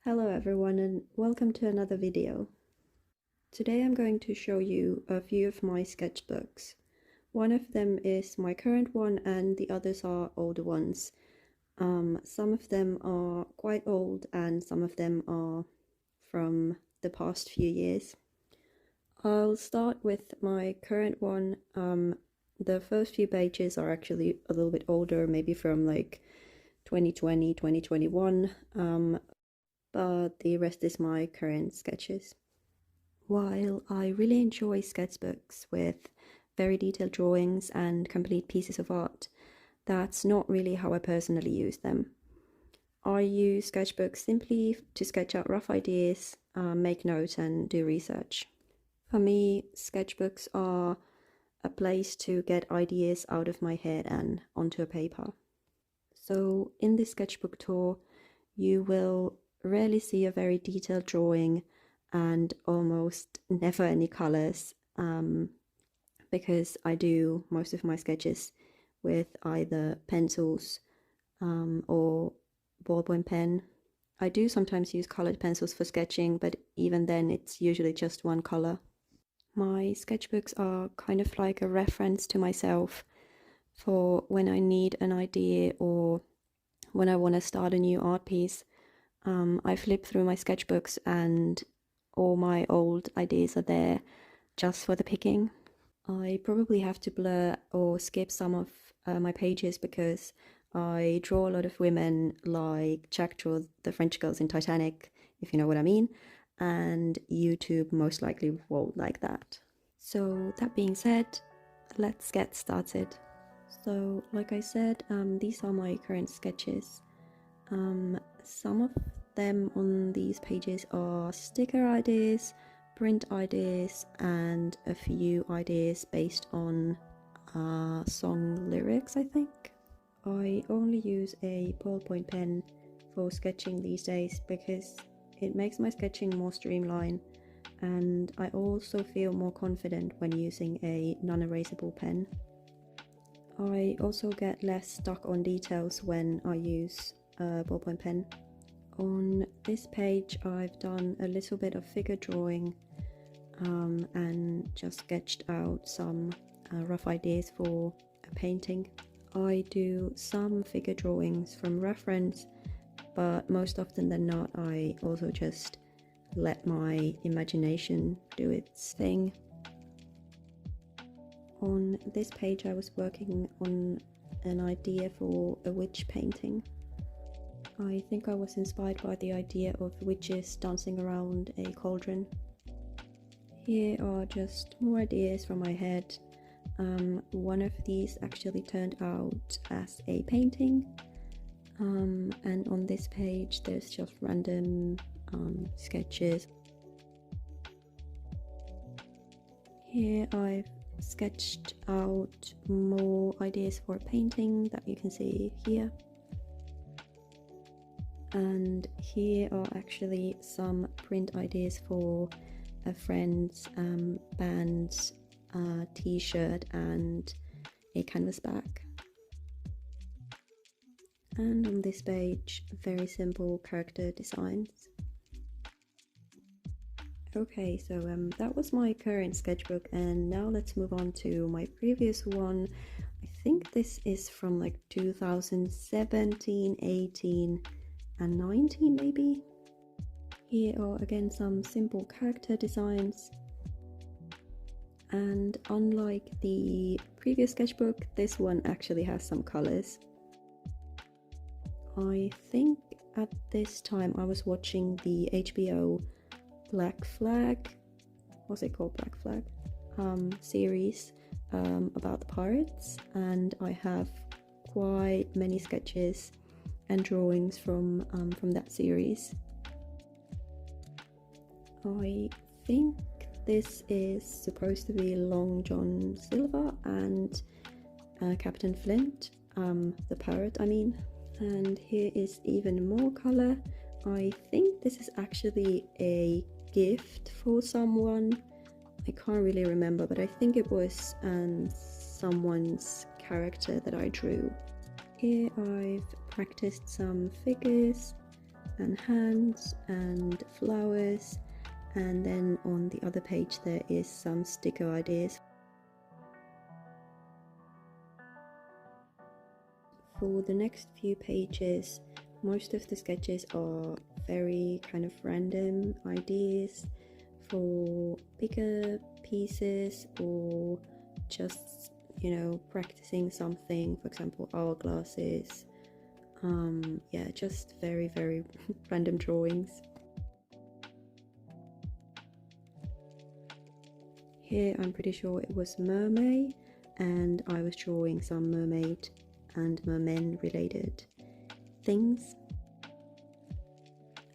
Hello everyone and welcome to another video. Today I'm going to show you a few of my sketchbooks. One of them is my current one and the others are older ones. Some of them are quite old and some of them are from the past few years. I'll start with my current one. The first few pages are actually a little bit older, maybe from like 2020, 2021. But the rest is my current sketches. While I really enjoy sketchbooks with very detailed drawings and complete pieces of art, that's not really how I personally use them. I use sketchbooks simply to sketch out rough ideas, make notes and do research. For me, sketchbooks are a place to get ideas out of my head and onto a paper. So in this sketchbook tour, you will rarely see a very detailed drawing and almost never any colors, because I do most of my sketches with either pencils or ballpoint pen. I do sometimes use colored pencils for sketching, but even then it's usually just one color. My sketchbooks are kind of like a reference to myself for when I need an idea or when I want to start a new art piece. I flip through my sketchbooks and all my old ideas are there just for the picking. I probably have to blur or skip some of my pages because I draw a lot of women like Jack drew the French girls in Titanic, if you know what I mean, and YouTube most likely won't like that. So that being said, let's get started. So like I said, these are my current sketches. Some of them on these pages are sticker ideas, print ideas, and a few ideas based on song lyrics, I think. I only use a ballpoint pen for sketching these days because it makes my sketching more streamlined, and I also feel more confident when using a non-erasable pen. I also get less stuck on details when I use a ballpoint pen. On this page I've done a little bit of figure drawing and just sketched out some rough ideas for a painting. I do some figure drawings from reference, but most often than not I also just let my imagination do its thing. On this page I was working on an idea for a witch painting. I think I was inspired by the idea of witches dancing around a cauldron. Here are just more ideas from my head. One of these actually turned out as a painting, and on this page there's just random sketches. Here I've sketched out more ideas for a painting that you can see here. And here are actually some print ideas for a friend's band's t-shirt and a canvas back. And on this page, very simple character designs. Okay, so that was my current sketchbook, and now let's move on to my previous one. I think this is from like 2017, 18 and 19 maybe. Here are again some simple character designs, and unlike the previous sketchbook, this one actually has some colors. I think at this time I was watching the HBO Black Flag, what's it called, Black Flag series about the pirates, and I have quite many sketches and drawings from that series. I think this is supposed to be Long John Silver and Captain Flint, the pirate I mean. And here is even more color. I think this is actually a gift for someone. I can't really remember, but I think it was someone's character that I drew. Here I've practiced some figures and hands and flowers, and then on the other page there is some sticker ideas. For the next few pages, most of the sketches are very kind of random ideas for bigger pieces, or just, you know, practicing something, for example hourglasses. Yeah, just very random drawings. Here I'm pretty sure it was mermaid, and I was drawing some mermaid and mermen related things.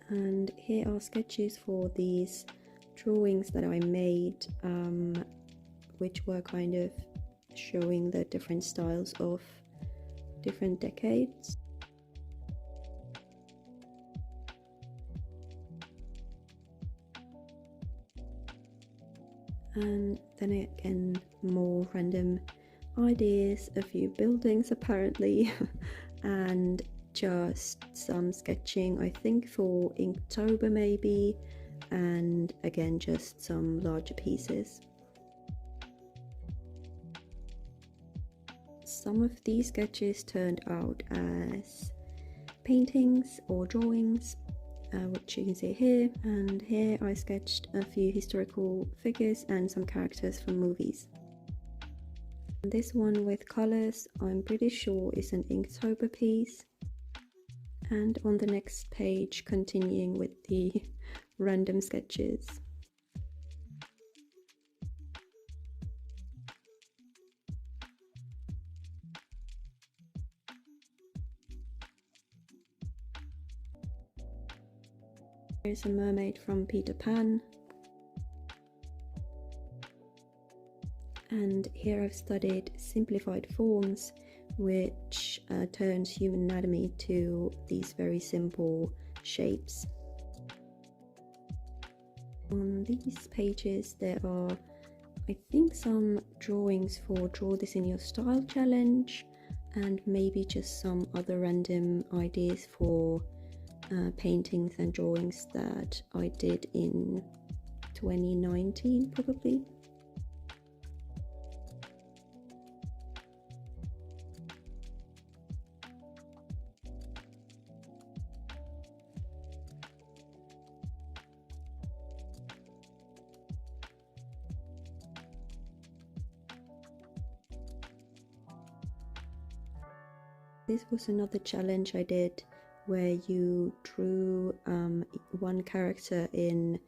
And here are sketches for these drawings that I made, which were kind of showing the different styles of different decades. And then again, more random ideas, a few buildings apparently, and just some sketching, I think for Inktober maybe, and again just some larger pieces. Some of these sketches turned out as paintings or drawings, which you can see here, and here I sketched a few historical figures and some characters from movies. This one with colors, I'm pretty sure is an Inktober piece. And on the next page, continuing with the random sketches. Here's a mermaid from Peter Pan. And here I've studied simplified forms, which turns human anatomy to these very simple shapes. On these pages there are, I think, some drawings for Draw This in Your Style challenge, and maybe just some other random ideas for paintings and drawings that I did in 2019 probably. This was another challenge I did, where you drew one character in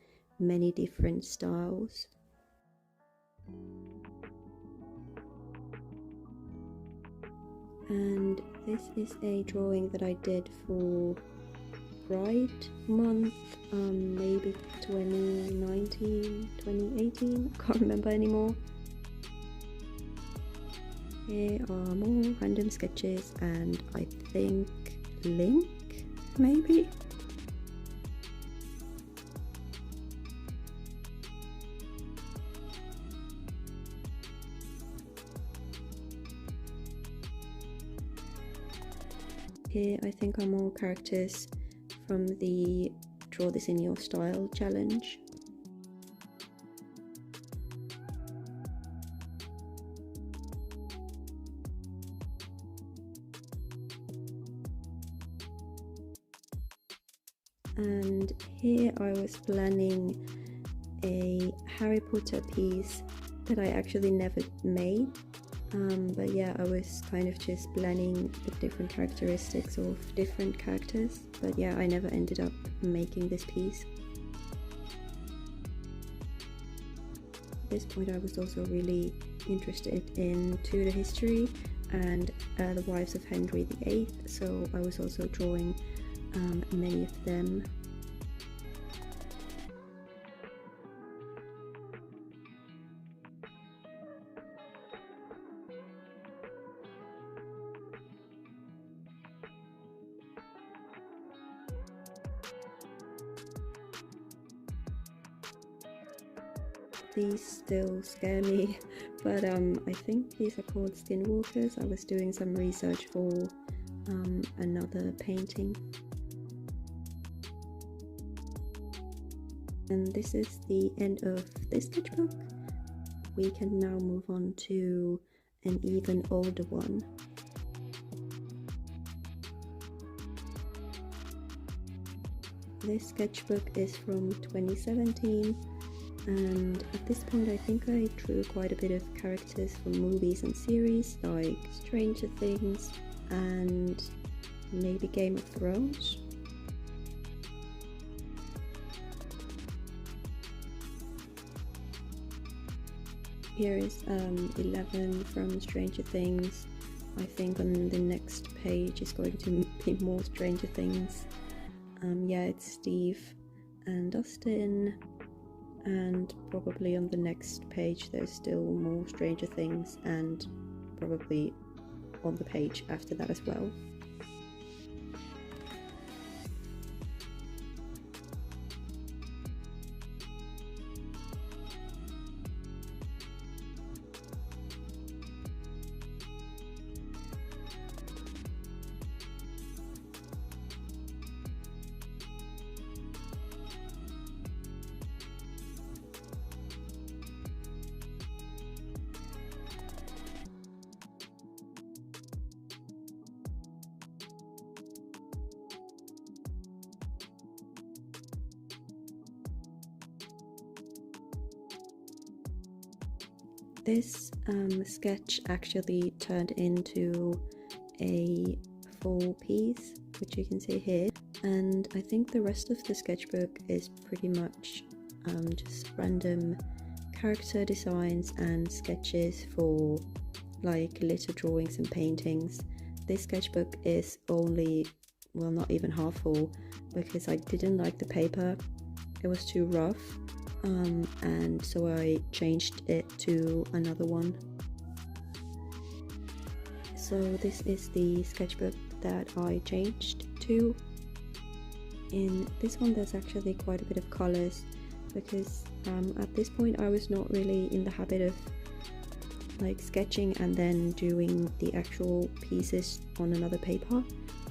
many different styles. And this is a drawing that I did for Pride Month, maybe 2019, 2018, I can't remember anymore. Here are more random sketches, and I think Link, maybe? Here I think are more characters from the Draw This in Your Style challenge. And here I was planning a Harry Potter piece that I actually never made, but yeah, I was kind of just planning the different characteristics of different characters, but yeah, I never ended up making this piece. At this point I was also really interested in Tudor history and the wives of Henry VIII, so I was also drawing many of them. These still scare me, but I think these are called skinwalkers. I was doing some research for another painting. And this is the end of this sketchbook. We can now move on to an even older one. This sketchbook is from 2017, and at this point I think I drew quite a bit of characters from movies and series like Stranger Things and maybe Game of Thrones. Here is 11 from Stranger Things. I think on the next page is going to be more Stranger Things. Yeah, it's Steve and Dustin, and probably on the next page there's still more Stranger Things, and probably on the page after that as well. This sketch actually turned into a full piece, which you can see here, and I think the rest of the sketchbook is pretty much just random character designs and sketches for like little drawings and paintings. This sketchbook is only, well, not even half full, because I didn't like the paper, it was too rough. And so I changed it to another one. So this is the sketchbook that I changed to. In this one there's actually quite a bit of colors, because at this point I was not really in the habit of like sketching and then doing the actual pieces on another paper.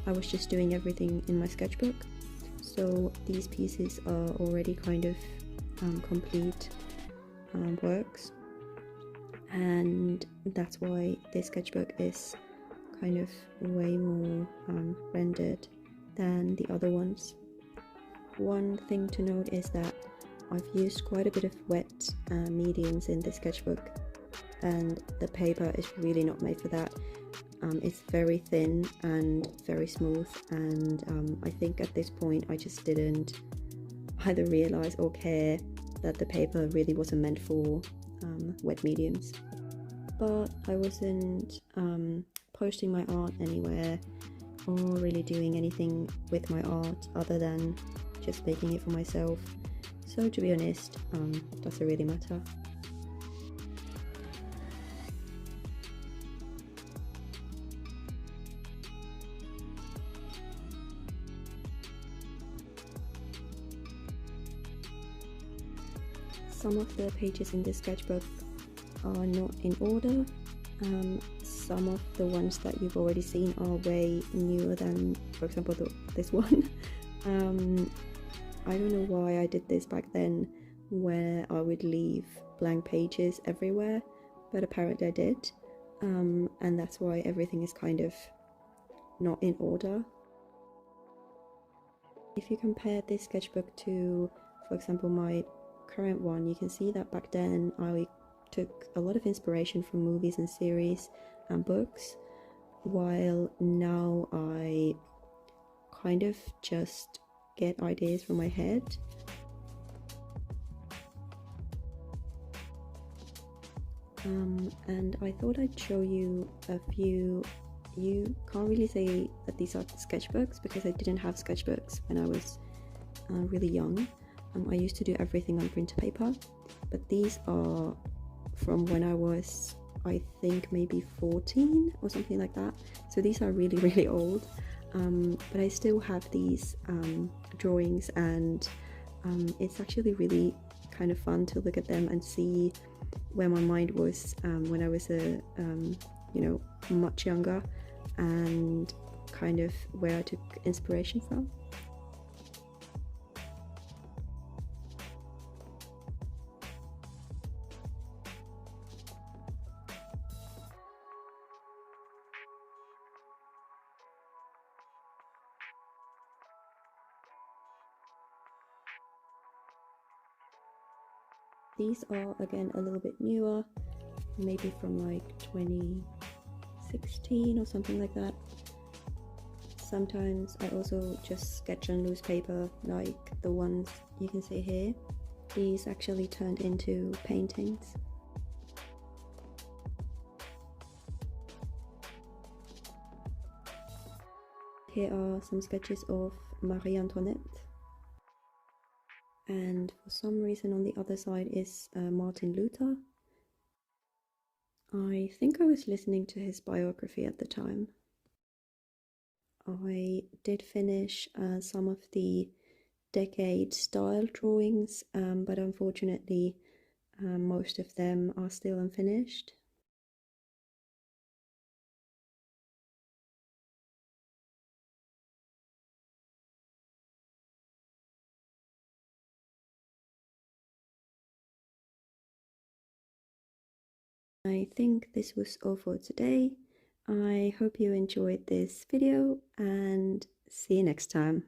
I was just doing everything in my sketchbook. So these pieces are already kind of complete works, and that's why this sketchbook is kind of way more rendered than the other ones. One thing to note is that I've used quite a bit of wet mediums in this sketchbook, and the paper is really not made for that. It's very thin and very smooth, and I think at this point I just didn't either realize or care that the paper really wasn't meant for wet mediums. But I wasn't posting my art anywhere or really doing anything with my art other than just making it for myself, so to be honest, doesn't really matter. Some of the pages in this sketchbook are not in order. Some of the ones that you've already seen are way newer than, for example, this one. I don't know why I did this back then, where I would leave blank pages everywhere, but apparently I did, and that's why everything is kind of not in order. If you compare this sketchbook to, for example, my current one, you can see that back then I took a lot of inspiration from movies and series and books, while now I kind of just get ideas from my head. And I thought I'd show you a few. You can't really say that these are sketchbooks because I didn't have sketchbooks when I was really young. I used to do everything on printer paper, but these are from when I was, I think, maybe 14 or something like that. So these are really, really old, but I still have these drawings, and it's actually really kind of fun to look at them and see where my mind was when I was much younger, and kind of where I took inspiration from. These are again a little bit newer, maybe from like 2016 or something like that. Sometimes I also just sketch on loose paper, like the ones you can see here. These actually turned into paintings. Here are some sketches of Marie Antoinette. And for some reason on the other side is Martin Luther. I think I was listening to his biography at the time. I did finish some of the decade style drawings, but unfortunately most of them are still unfinished. I think this was all for today. I hope you enjoyed this video and see you next time.